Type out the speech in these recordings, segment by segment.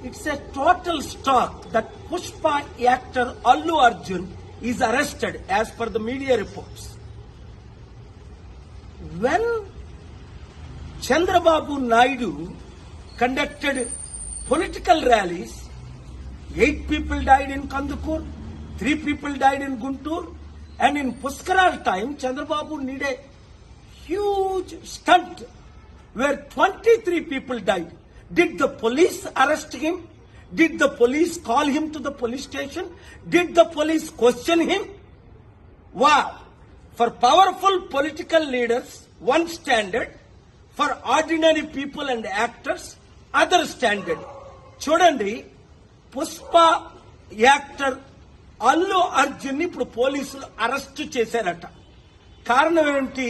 It's a total shock that Pushpa actor Allu Arjun is arrested as per the media reports. When Chandrababu Naidu conducted political rallies, 8 people died in Kandukur, 3 people died in Guntur, and in Puskaral time, Chandrababu did a huge stunt where 23 people died. Did the police arrest him? Did the police call him to the police station? Did the police question him? Wow! For powerful political leaders, one standard. For ordinary people and actors, other standard. చూడండి, Pushpa actor Allu Arjun ఇప్పుడు పోలీసులు arrest చేశారట. కారణం ఏంటి?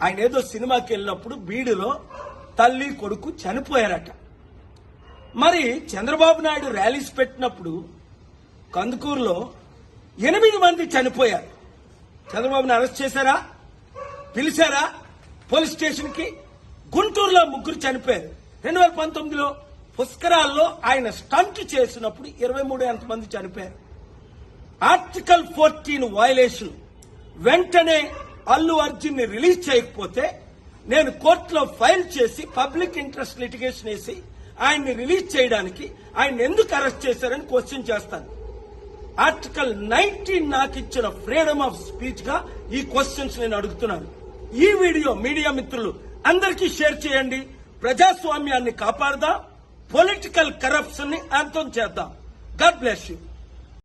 ఆయన ఏదో సినిమాకి వెళ్ళినప్పుడు బీడులో తల్లి కొడుకు చనిపోయారట. మరి చంద్రబాబు నాయుడు ర్యాలీస్ పెట్టినప్పుడు కందుకూరులో 8 మంది చనిపోయారు. చంద్రబాబుని అరెస్ట్ చేశారా? పిలిచారా పోలీస్ స్టేషన్ కి? గుంటూరులో 3 చనిపోయారు. 2019లో పుష్కరాల్లో ఆయన స్టంట్ చేసినప్పుడు 23 మంది చనిపోయారు. Article 14 violation. వెంటనే అల్లు అర్జున్ ని రిలీజ్ చేయకపోతే నేను కోర్టులో ఫైల్ చేసి పబ్లిక్ ఇంట్రెస్ట్ లిటిగేషన్ వేసి ఆయన్ని రిలీజ్ చేయడానికి ఆయన ఎందుకు అరెస్ట్ చేశారని క్వశ్చన్ చేస్తాను. ఆర్టికల్ 19 నాకు ఇచ్చిన ఫ్రీడమ్ ఆఫ్ స్పీచ్ గా ఈ క్వశ్చన్స్ నేను అడుగుతున్నాను. ఈ వీడియో మీడియా మిత్రులు అందరికీ షేర్ చేయండి. ప్రజాస్వామ్యాన్ని కాపాడదాం, పొలిటికల్ కరప్షన్ ని అంతం చేద్దాం. God bless you.